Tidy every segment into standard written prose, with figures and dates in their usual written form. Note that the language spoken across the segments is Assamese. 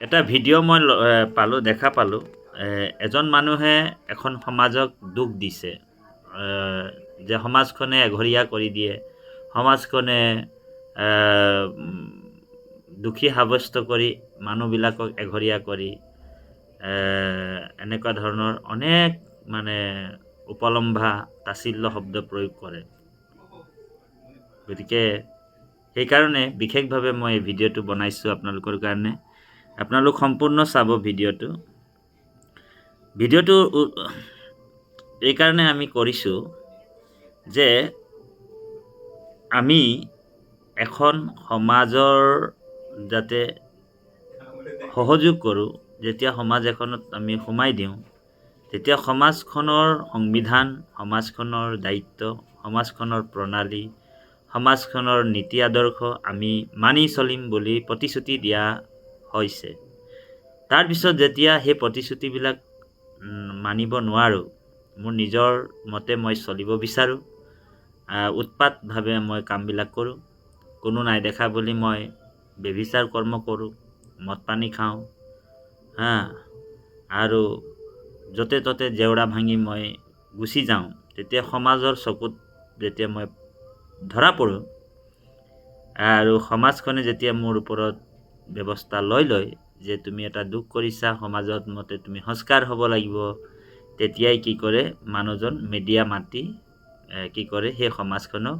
এটা ভিডিঅ' মই দেখা পালোঁ। এজন মানুহে এখন সমাজক দুখ দিছে যে সমাজখনে এঘৰীয়া কৰি দিয়ে, সমাজখনে দোষী সাব্যস্ত কৰি মানুহবিলাকক এঘৰীয়া কৰি এনেকুৱা ধৰণৰ অনেক মানে উপলম্ভা তাচিল্য শব্দ প্ৰয়োগ কৰে। গতিকে সেইকাৰণে বিশেষভাৱে মই এই ভিডিঅ'টো বনাইছোঁ আপোনালোকৰ কাৰণে। আপোনালোক সম্পূৰ্ণ চাব ভিডিঅ'টো এই কাৰণে আমি কৰিছোঁ যে আমি এখন সমাজৰ যাতে সহযোগ কৰোঁ। যেতিয়া সমাজ এখনত আমি সোমাই দিওঁ, তেতিয়া সমাজখনৰ সংবিধান, সমাজখনৰ দায়িত্ব, সমাজখনৰ প্ৰণালী, সমাজখনৰ নীতি আদৰ্শ আমি মানি চলিম বুলি প্ৰতিশ্ৰুতি দিয়া হৈছে। তাৰপিছত যেতিয়া সেই প্ৰতিশ্ৰুতিবিলাক মানিব নোৱাৰোঁ, মোৰ নিজৰ মতে মই চলিব বিচাৰোঁ, উৎপাতভাৱে মই কামবিলাক কৰোঁ, কোনো নাই দেখা বুলি মই ব্যভিচাৰ কৰ্ম কৰোঁ, মদ পানী খাওঁ, আৰু য'তে ত'তে জেওৰা ভাঙি মই গুচি যাওঁ, তেতিয়া সমাজৰ চকুত যেতিয়া মই ধৰা পৰোঁ আৰু সমাজখনে যেতিয়া মোৰ ওপৰত ব্যৱস্থা লয় যে তুমি এটা দুখ কৰিছা, সমাজত মতে তুমি সংস্কাৰ হ'ব লাগিব, তেতিয়াই কি কৰে মানুহজন মিডিয়া মাতি কি কৰে সেই সমাজখনক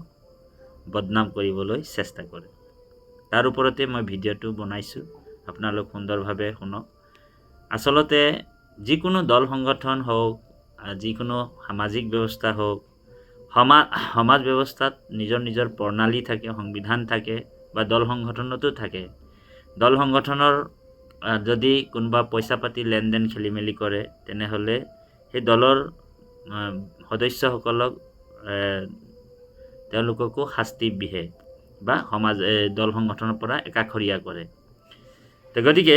বদনাম কৰিবলৈ চেষ্টা কৰে। তাৰ ওপৰতে মই ভিডিঅ'টো বনাইছোঁ, আপোনালোক সুন্দৰভাৱে শুনক। আচলতে যিকোনো দল সংগঠন হওক, যিকোনো সামাজিক ব্যৱস্থা হওক, সমাজ ব্যৱস্থাত নিজৰ নিজৰ প্ৰণালী থাকে, সংবিধান থাকে বা দল সংগঠনতো থাকে। দল সংগঠনৰ যদি কোনোবা পইচা পাতি লেনদেন খেলি মেলি কৰে, তেনেহ'লে সেই দলৰ সদস্যসকলক তেওঁলোককো শাস্তি বিহে বা দল সংগঠনৰ পৰা একাষৰীয়া কৰে। গতিকে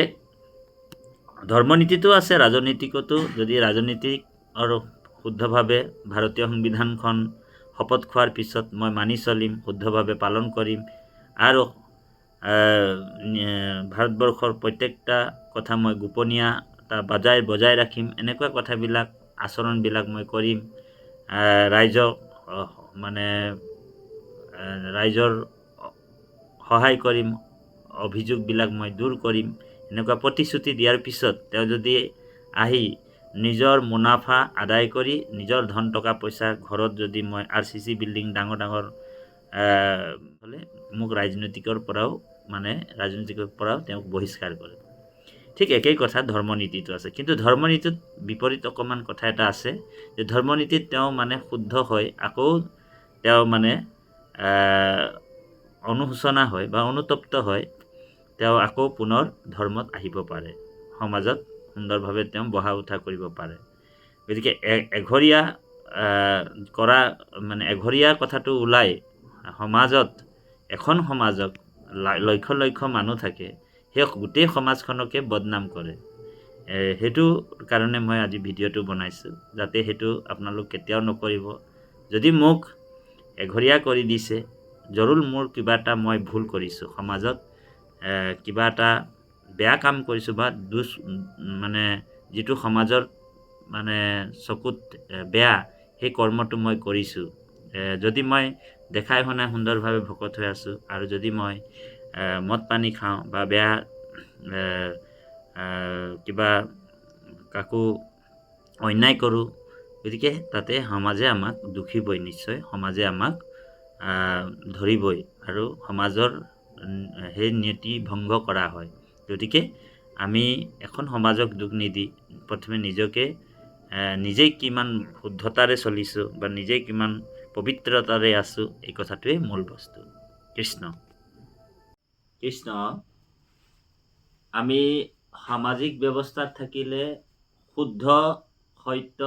ধৰ্মনীতিটো আছে, ৰাজনীতিকতো। যদি ৰাজনীতিক আৰু শুদ্ধভাৱে ভাৰতীয় সংবিধানখন শপত খোৱাৰ পিছত মই মানি চলিম, শুদ্ধভাৱে পালন কৰিম আৰু ভাৰতবৰ্ষৰ প্ৰত্যেকটা কথা মই গোপনীয়তা বজাই ৰাখিম, এনেকুৱা কথাবিলাক আচৰণবিলাক মই কৰিম, ৰাইজৰ সহায় কৰিম, অভিযোগবিলাক মই দূৰ কৰিম, এনেকুৱা প্ৰতিশ্ৰুতি দিয়াৰ পিছত তেওঁ যদি আহি নিজৰ মুনাফা আদায় কৰি নিজৰ ধন টকা পইচা ঘৰত যদি মই RCC বিল্ডিং ডাঙৰ হ'লে মোক ৰাজনীতিকৰ পৰাও তেওঁক বহিষ্কাৰ কৰে। ঠিক একেই কথা ধৰ্মনীতিটো আছে। কিন্তু ধৰ্মনীতিত বিপৰীত অকণমান কথা এটা আছে যে ধৰ্মনীতিত তেওঁ শুদ্ধ হয়, আকৌ তেওঁ অনুশোচনা হয় বা অনুতপ্ত হয়, তেওঁ আকৌ পুনৰ ধৰ্মত আহিব পাৰে, সমাজত সুন্দৰভাৱে তেওঁ বহা উঠা কৰিব পাৰে। গতিকে এঘৰীয়া কথাটো ওলাই সমাজত, এখন সমাজত লক্ষ লক্ষ মানুহ থাকে, সেই গোটেই সমাজখনকে বদনাম কৰে। সেইটো কাৰণে মই আজি ভিডিঅ'টো বনাইছোঁ, যাতে সেইটো আপোনালোক কেতিয়াও নকৰিব। যদি মোক এঘৰীয়া কৰি দিছে, জৰুৰ মোৰ কিবা এটা মই ভুল কৰিছোঁ, সমাজত কিবা এটা বেয়া কাম কৰিছোঁ বা যিটো সমাজৰ চকুত বেয়া, সেই কৰ্মটো মই কৰিছোঁ। যদি মই দেখাই শুনাই সুন্দৰভাৱে ভকত হৈ আছোঁ আৰু যদি মই মদ পানী খাওঁ বা বেয়া কিবা কাকো অন্যায় কৰোঁ, গতিকে তাতে সমাজে আমাক দুখিবই, নিশ্চয় সমাজে আমাক ধৰিবই আৰু সমাজৰ সেই নীতি ভংগ কৰা হয়। গতিকে আমি এখন সমাজক দুখ নিদি প্ৰথমে নিজেই কিমান শুদ্ধতাৰে চলিছোঁ বা নিজেই কিমান পবিত্ৰতাৰে আছোঁ, এই কথাটোৱেই মূল বস্তু। কৃষ্ণ কৃষ্ণ। আমি সামাজিক ব্যৱস্থাত থাকিলে শুদ্ধ, সত্য,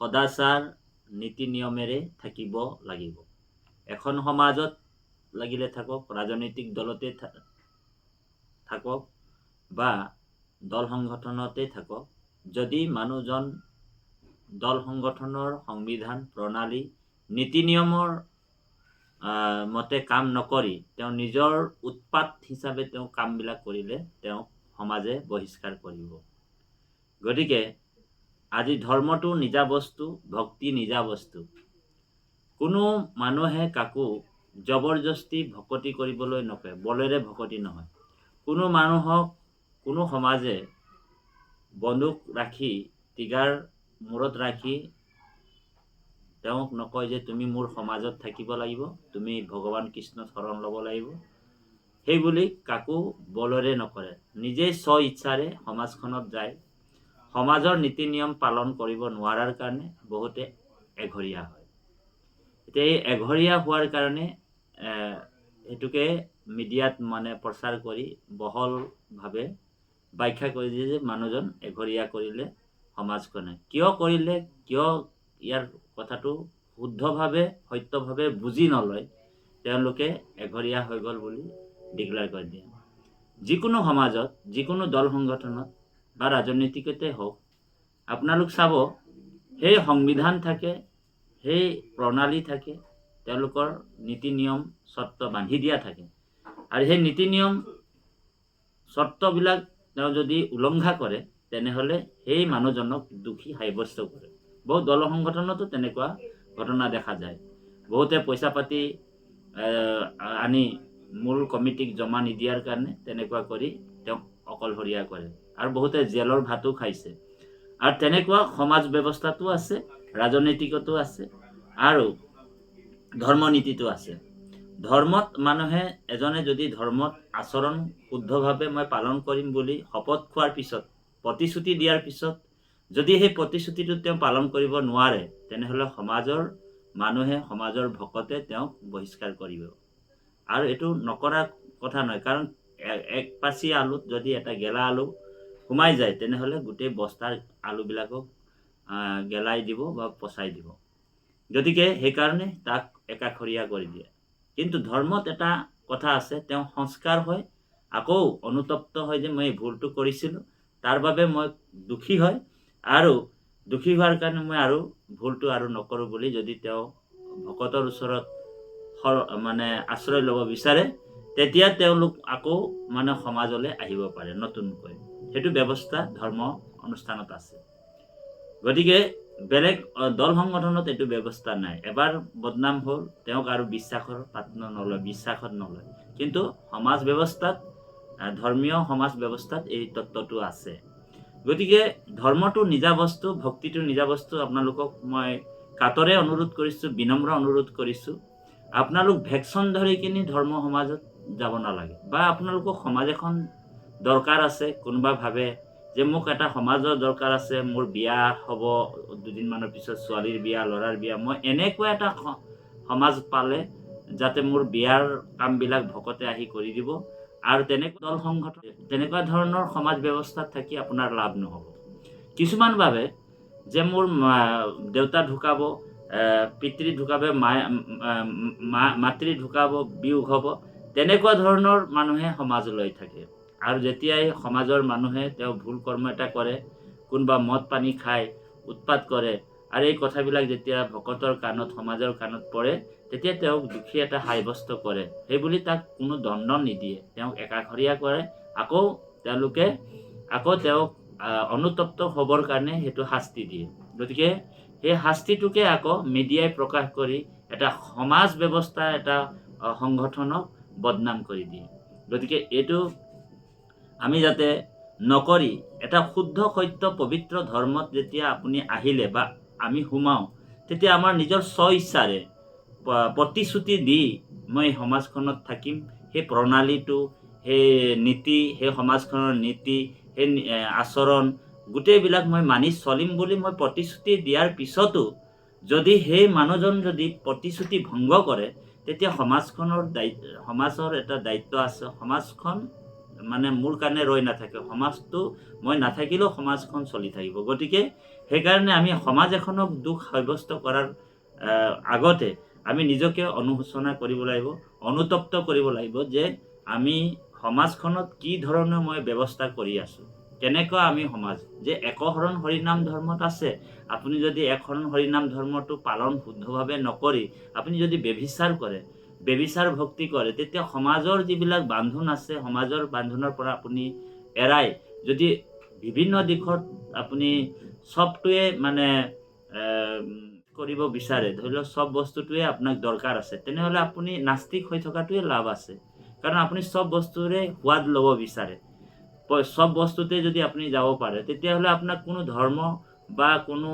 সদাচাৰ, নীতি নিয়মেৰে থাকিব লাগিব। এখন সমাজত লাগিলে থাকক, ৰাজনৈতিক দলতে থাকক বা দল সংগঠনতে থাকক, যদি মানুহজন দল সংগঠনৰ সংবিধান, প্ৰণালী, নীতি নিয়মৰ মতে কাম নকৰি তেওঁ নিজৰ উৎপাত হিচাপে তেওঁ কামবিলাক কৰিলে তেওঁক সমাজে বহিষ্কাৰ কৰিব। গতিকে আজি ধৰ্মটো নিজা বস্তু, ভক্তি নিজা বস্তু। কোনো মানুহে কাকো জবৰদস্তি ভকতি কৰিবলৈ নকয়, বলেৰে ভকতি নহয়। কোনো মানুহক কোনো সমাজে বন্দুক ৰাখি টিগাৰ মূৰত ৰাখি তেওঁক নকয় যে তুমি মোৰ সমাজত থাকিব লাগিব, তুমি ভগৱান কৃষ্ণ শৰণ ল'ব লাগিব। সেইবুলি কাকো বলেৰে নকৰে, নিজেই স্ব ইচ্ছাৰে সমাজখনত যায়। সমাজৰ নীতি নিয়ম পালন কৰিব নোৱাৰাৰ কাৰণে বহুতে এঘৰীয়া হয়। এতিয়া এই এঘৰীয়া হোৱাৰ কাৰণে সেইটোকে মিডিয়াত মানে প্ৰচাৰ কৰি বহলভাৱে ব্যাখ্যা কৰি দিয়ে যে মানুহজন এঘৰীয়া কৰিলে সমাজখনে। কিয় কৰিলে, কিয় ইয়াৰ কথাটো শুদ্ধভাৱে সত্যভাৱে বুজি নলয়, তেওঁলোকে এঘৰীয়া হৈ গ'ল বুলি ডিক্লেয়াৰ কৰি দিয়ে। যিকোনো সমাজত, যিকোনো দল সংগঠনত বা ৰাজনীতিকতে হওক, আপোনালোক চাব সেই সংবিধান থাকে, সেই প্ৰণালী থাকে, তেওঁলোকৰ নীতি নিয়ম চৰ্ত বান্ধি দিয়া থাকে। আৰু সেই নীতি নিয়ম চৰ্তবিলাক তেওঁ যদি উলংঘা কৰে তেনেহ'লে সেই মানুহজনক দোষী সাব্যস্ত কৰে। বহু দল সংগঠনতো তেনেকুৱা ঘটনা দেখা যায়। বহুতে পইচা পাতি আনি মূল কমিটিক জমা নিদিয়াৰ কাৰণে তেনেকুৱা কৰি তেওঁক অকলশৰীয়া কৰে। আৰু বহুতে জেলৰ ভাতো খাইছে। আৰু তেনেকুৱা সমাজ ব্যৱস্থাটো আছে, ৰাজনৈতিকতো আছে আৰু ধৰ্মনীতিটো আছে। ধৰ্মত মানুহে এজনে যদি ধৰ্মত আচৰণ শুদ্ধভাৱে মই পালন কৰিম বুলি শপত খোৱাৰ পিছত, প্ৰতিশ্ৰুতি দিয়াৰ পিছত যদি সেই প্ৰতিশ্ৰুতিটো তেওঁ পালন কৰিব নোৱাৰে, তেনেহ'লে সমাজৰ মানুহে, সমাজৰ ভকতে তেওঁক বহিষ্কাৰ কৰিব। আৰু এইটো নকৰা কথা নহয়, কাৰণ এক পাচি আলুত যদি এটা গেলা আলু সোমাই যায় তেনেহ'লে গোটেই বস্তাৰ আলুবিলাকক গেলাই দিব বা পচাই দিব। গতিকে সেইকাৰণে তাক একাষৰীয়া কৰি দিয়ে। কিন্তু ধৰ্মত এটা কথা আছে, তেওঁ সংস্কাৰ হয়, আকৌ অনুতপ্ত হয় যে মই এই ভুলটো কৰিছিলোঁ, তাৰ বাবে মই দুখী হয়, আৰু দুখী হোৱাৰ কাৰণে মই আৰু ভুলটো আৰু নকৰোঁ বুলি যদি তেওঁ ভকতৰ ওচৰত মানে আশ্ৰয় ল'ব বিচাৰে, তেতিয়া তেওঁলোক আকৌ মানে সমাজলৈ আহিব পাৰে নতুনকৈ। সেইটো ব্যৱস্থা ধৰ্ম অনুষ্ঠানত আছে। গতিকে বেলেগ দল সংগঠনত এইটো ব্যৱস্থা নাই। এবাৰ বদনাম হ'ল, তেওঁক আৰু বিশ্বাসত নলয়। কিন্তু সমাজ ব্যৱস্থাত, ধৰ্মীয় সমাজ ব্যৱস্থাত এই তত্ত্বটো আছে। গতিকে ধৰ্মটো নিজা বস্তু, ভক্তিটো নিজা বস্তু। আপোনালোকক মই কাতৰে অনুৰোধ কৰিছোঁ, বিনম্ৰ অনুৰোধ কৰিছোঁ, আপোনালোক ভেকচন ধৰি কিনি ধৰ্ম সমাজত যাব নালাগে। বা আপোনালোকক সমাজ এখন দৰকাৰ আছে, কোনোবা ভাবে যে মোক এটা সমাজৰ দৰকাৰ আছে, মোৰ বিয়া হ'ব দুদিনমানৰ পিছত, ছোৱালীৰ বিয়া, ল'ৰাৰ বিয়া, মই এনেকুৱা এটা সমাজ পালে যাতে মোৰ বিয়াৰ কামবিলাক ভকতে আহি কৰি দিব। আৰু তেনেকুৱা দল সংগঠন, তেনেকুৱা ধৰণৰ সমাজ ব্যৱস্থাত থাকি আপোনাৰ লাভ নহ'ব। কিছুমান ভাবে যে মোৰ দেউতা ঢুকাব, পিতৃ ঢুকাব, মাতৃ ঢুকাব, বিয়োগ হ'ব, তেনেকুৱা ধৰণৰ মানুহে সমাজলৈ থাকে। আৰু যেতিয়াই সমাজৰ মানুহে তেওঁ ভুল কৰ্ম এটা কৰে, কোনোবা মদ পানী খায়, উৎপাত কৰে, আৰু এই কথাবিলাক যেতিয়া ভকতৰ কাণত, সমাজৰ কাণত পৰে, তেতিয়া তেওঁক দুখী এটা সাব্যস্ত কৰে। সেইবুলি তাক কোনো দণ্ড নিদিয়ে, তেওঁক একাষৰীয়া কৰে। তেওঁলোকে তেওঁক অনুতপ্ত হ'বৰ কাৰণে সেইটো শাস্তি দিয়ে। গতিকে সেই শাস্তিটোকে আকৌ মিডিয়াই প্ৰকাশ কৰি এটা সমাজ ব্যৱস্থা, এটা সংগঠনক বদনাম কৰি দিয়ে। গতিকে এইটো আমি যাতে নকৰি, এটা শুদ্ধ সত্য পবিত্ৰ ধৰ্মত যেতিয়া আপুনি আহিলে বা আমি সোমাওঁ, তেতিয়া আমাৰ নিজৰ স্ব ইচ্ছাৰে প্ৰতিশ্ৰুতি দি মই সমাজখনত থাকিম, সেই প্ৰণালীটো, সেই নীতি, সেই সমাজখনৰ নীতি, সেই আচৰণ গোটেইবিলাক মই মানি চলিম বুলি মই প্ৰতিশ্ৰুতি দিয়াৰ পিছতো যদি সেই মানুহজন যদি প্ৰতিশ্ৰুতি ভংগ কৰে, তেতিয়া সমাজৰ এটা দায়িত্ব আছে। সমাজখন মানে মোৰ কাৰণে ৰৈ নাথাকে, সমাজটো মই নাথাকিলেও সমাজখন চলি থাকিব। গতিকে সেইকাৰণে আমি সমাজ এখনক দোষ সাব্যস্ত কৰাৰ আগতে আমি নিজকে অনুশোচনা কৰিব লাগিব, অনুতপ্ত কৰিব লাগিব যে আমি সমাজখনত কি ধৰণে মই ব্যৱস্থা কৰি আছোঁ, কেনেকুৱা আমি সমাজ। যে একশৰণ হৰিনাম ধৰ্মত আছে, আপুনি যদি একশৰণ হৰিনাম ধৰ্মটো পালন শুদ্ধভাৱে নকৰি আপুনি যদি ব্যভিচাৰ কৰে, ব্যভিচাৰ ভক্তি কৰে, তেতিয়া সমাজৰ যিবিলাক বান্ধোন আছে, সমাজৰ বান্ধোনৰ পৰা আপুনি এৰাই যদি বিভিন্ন দিশত আপুনি চবটোৱে মানে কৰিব বিচাৰে, ধৰি লওক চব বস্তুটোৱে আপোনাক দৰকাৰ আছে, তেনেহ'লে আপুনি নাস্তিক হৈ থকাটোৱে লাভ আছে। কাৰণ আপুনি চব বস্তুৰে সোৱাদ ল'ব বিচাৰে। চব বস্তুতে যদি আপুনি যাব পাৰে, তেতিয়াহ'লে আপোনাক কোনো ধৰ্ম বা কোনো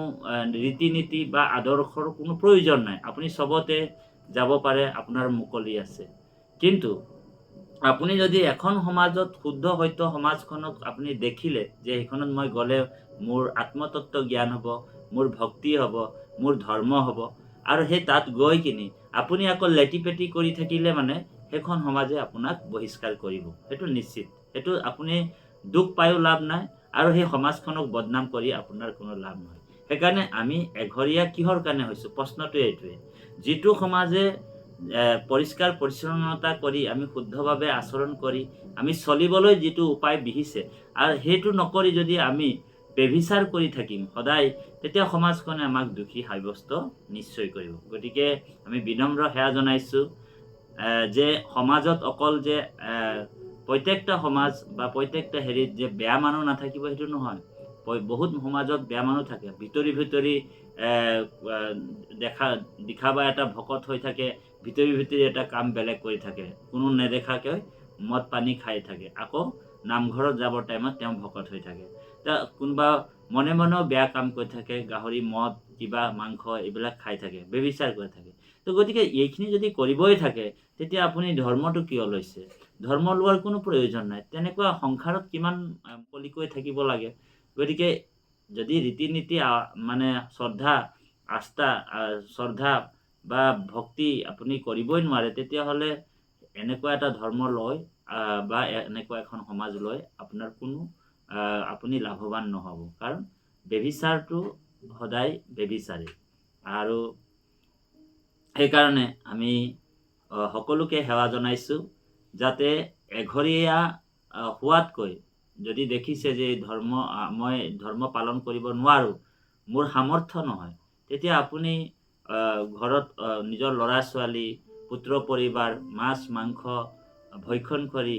ৰীতি নীতি বা আদৰ্শৰ কোনো প্ৰয়োজন নাই। আপুনি চবতে যাব পাৰে, আপোনাৰ মুকলি আছে। কিন্তু আপুনি যদি এখন সমাজত শুদ্ধ সত্য সমাজখনক আপুনি দেখিলে যে সেইখনত মই গ'লে মোৰ আত্মতত্ত্ব জ্ঞান হ'ব, মোৰ ভক্তি হ'ব, মোৰ ধৰ্ম হ'ব, আৰু সেই তাত গৈ কিনি আপুনি আকৌ লেটি পেটি কৰি থাকিলে মানে সেইখন সমাজে আপোনাক বহিষ্কাৰ কৰিব, সেইটো নিশ্চিত। সেইটো আপুনি দুখ পায়ো লাভ নাই, আৰু সেই সমাজখনক বদনাম কৰি আপোনাৰ কোনো লাভ নহয়। সেইকাৰণে আমি এঘৰীয়া কিহৰ কাৰণে হৈছোঁ, প্ৰশ্নটো এইটোৱে। যিটো সমাজে পৰিষ্কাৰ পৰিচ্ছন্নতা কৰি আমি শুদ্ধভাৱে আচৰণ কৰি আমি চলিবলৈ যিটো উপায় বিহিছে, আৰু সেইটো নকৰি যদি আমি বেভিচাৰ কৰি থাকিম সদায়, তেতিয়া সমাজখনে আমাক দোষী সাব্যস্ত নিশ্চয় কৰিব। গতিকে আমি বিনম্ৰ সেৱা জনাইছোঁ যে সমাজত অকল যে প্ৰত্যেকটা সমাজ বা প্ৰত্যেকটা হেৰিত যে বেয়া মানুহ নাথাকিব সেইটো নহয়। বহুত সমাজত বেয়া মানুহ থাকে, ভিতৰি ভিতৰি দেখাবা এটা ভকত হৈ থাকে, ভিতৰি ভিতৰি এটা কাম বেলেগ কৰি থাকে, কোনো নেদেখাকৈ মদ পানী খাই থাকে, আকৌ নামঘৰত যাবৰ টাইমত তেওঁ ভকত হৈ থাকে। কোনোবা মনে মনেও বেয়া কাম কৰি থাকে, গাহৰি মদ কিবা মাংস এইবিলাক খাই থাকে, বেবিচাৰ কৰি থাকে। তো গতিকে এইখিনি যদি কৰিবই থাকে, তেতিয়া আপুনি ধৰ্মটো কিয় লৈছে? ধৰ্ম লোৱাৰ কোনো প্ৰয়োজন নাই। তেনেকুৱা সংসাৰত কিমান কলিকৈ থাকিব লাগে। গতিকে যদি ৰীতি নীতি মানে শ্ৰদ্ধা বা ভক্তি আপুনি কৰিবই নোৱাৰে, তেতিয়াহ'লে এনেকুৱা এটা ধৰ্ম লৈ বা এনেকুৱা এখন সমাজ লৈ আপোনাৰ কোনো আপুনি লাভৱান নহ'ব। কাৰণ বেভিচাৰটো সদায় বেভিচাৰেই। আৰু সেইকাৰণে আমি সকলোকে সেৱা জনাইছোঁ, যাতে এঘৰীয়া হোৱাতকৈ যদি দেখিছে যে মই ধৰ্ম পালন কৰিব নোৱাৰোঁ, মোৰ সামৰ্থ্য নহয়, তেতিয়া আপুনি ঘৰত নিজৰ ল'ৰা ছোৱালী, পুত্ৰ পৰিবাৰ, মাছ মাংস ভক্ষণ কৰি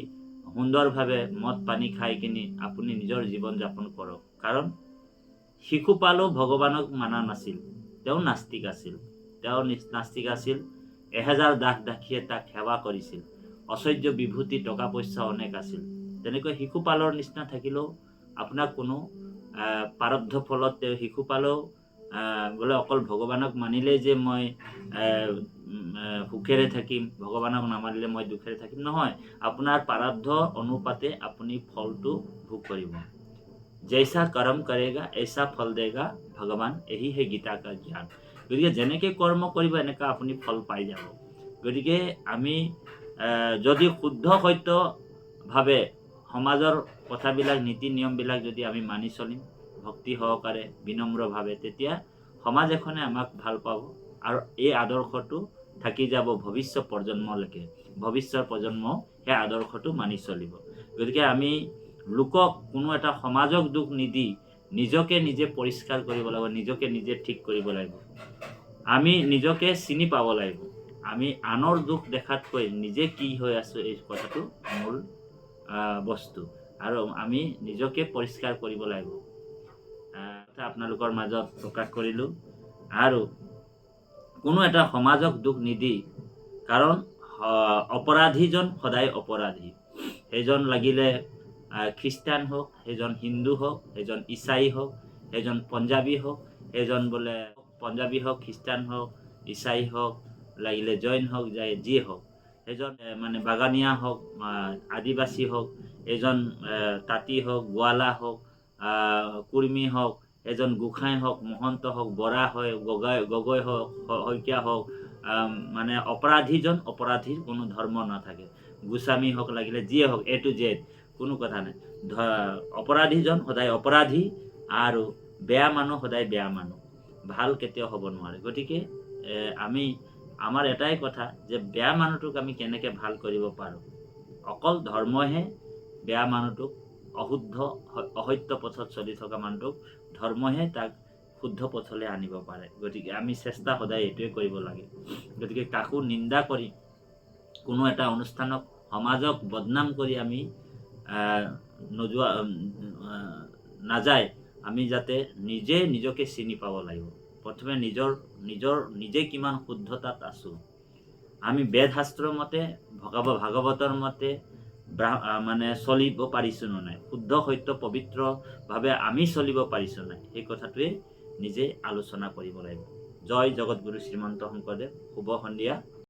সুন্দৰভাৱে মদ পানী খাই কিনি আপুনি নিজৰ জীৱন যাপন কৰক। কাৰণ শিশুপালো ভগৱানক মানা নাছিল, তেওঁ নাস্তিক আছিল। এহেজাৰ দাস দাসীয়ে তাক সেৱা কৰিছিল, অচহ্য বিভূতি টকা পইচা অনেক আছিল। তেনেকৈ শিশুপালৰ নিচিনা থাকিলেও আপোনাক কোনো প্ৰাৰব্ধ ফলত তেওঁ শিশুপালেও বোলে অকল ভগৱানক মানিলেই যে মই সুখেৰে থাকিম, ভগৱানক নামানিলে মই দুখেৰে থাকিম, নহয়। আপোনাৰ প্ৰাৰব্ধ অনুপাতে আপুনি ফলটো ভোগ কৰিব। জৈসা কৰ্ম কৰেগা এইসা ফল দেগা ভগৱান, এহি হে গীতা কা জ্ঞান। গতিকে যেনেকৈ কৰ্ম কৰিব এনেকৈ আপুনি ফল পাই যাব। গতিকে আমি যদি শুদ্ধ সত্যভাৱে সমাজৰ কথাবিলাক নীতি নিয়মবিলাক যদি আমি মানি চলিম ভক্তি সহকাৰে বিনম্ৰভাৱে, তেতিয়া সমাজ এখনে আমাক ভাল পাব, আৰু এই আদৰ্শটো থাকি যাব ভৱিষ্যত প্ৰজন্মলৈকে। ভৱিষ্যত প্ৰজন্মও সেই আদৰ্শটো মানি চলিব। গতিকে আমি লোকক কোনো এটা সমাজক দুখ নিদি নিজকে নিজে পৰিষ্কাৰ কৰিব লাগিব, নিজকে নিজে ঠিক কৰিব লাগিব। আমি নিজকে চিনি পাব লাগিব। আমি আনৰ দুখ দেখাতকৈ নিজে কি হৈ আছোঁ এই কথাটো মূল বস্তু, আৰু আমি নিজকে পৰিষ্কাৰ কৰিব লাগিব। আপোনালোকৰ মাজত প্ৰকাশ কৰিলোঁ। আৰু কোনো এটা সমাজক দুখ নিদি, কাৰণ অপৰাধীজন সদায় অপৰাধী। সেইজন লাগিলে খ্ৰীষ্টান হওক, সেইজন হিন্দু হওক, সেইজন ইছাই হওক, সেইজন পঞ্জাবী হওক, সেইজন বোলে পঞ্জাবী হওক, খ্ৰীষ্টান হওক, ইছাই হওক, লাগিলে জৈন হওক, যিয়ে হওক, সেইজন মানে বাগানীয়া হওক, আদিবাসী হওক, এজন তাঁতী হওক, গোৱালা হওক, কুৰ্মী হওক, এজন গোসাঁই হওক, মহন্ত হওক, বৰা হয়, গগৈ হওক, শইকীয়া হওক, মানে অপৰাধীজন অপৰাধীৰ কোনো ধৰ্ম নাথাকে। গোস্বামী হওক, লাগিলে যিয়ে হওক, A to Z কোনো কথা নাই। অপৰাধীজন সদায় অপৰাধী, আৰু বেয়া মানুহ সদায় বেয়া মানুহ, ভাল কেতিয়াও হ'ব নোৱাৰে। গতিকে আমাৰ এটাই কথা যে বেয়া মানুহটোক আমি কেনেকৈ ভাল কৰিব পাৰোঁ। অকল ধৰ্মহে বেয়া মানুহটোক, অসত্য পথত চলি থকা মানুহটোক ধৰ্মহে তাক শুদ্ধ পথলৈ আনিব পাৰে। গতিকে আমি চেষ্টা সদায় এইটোৱে কৰিব লাগে। গতিকে কাকো নিন্দা কৰি, কোনো এটা অনুষ্ঠানক সমাজক বদনাম কৰি আমি নোযোৱা নাযায়, আমি যাতে নিজকে চিনি পাব লাগিব। প্ৰথমে নিজে কিমান শুদ্ধতাত আছোঁ। আমি বেদ শাস্ত্ৰৰ মতে ভাগৱতৰ মতে মানে চলিব পাৰিছোঁ নে নাই, শুদ্ধ সত্য পবিত্ৰভাৱে আমি চলিব পাৰিছোঁ নাই, সেই কথাটোৱে নিজে আলোচনা কৰিব লাগিব। জয় জগতগুৰু শ্ৰীমন্ত শংকৰদেৱ। শুভ সন্ধিয়া।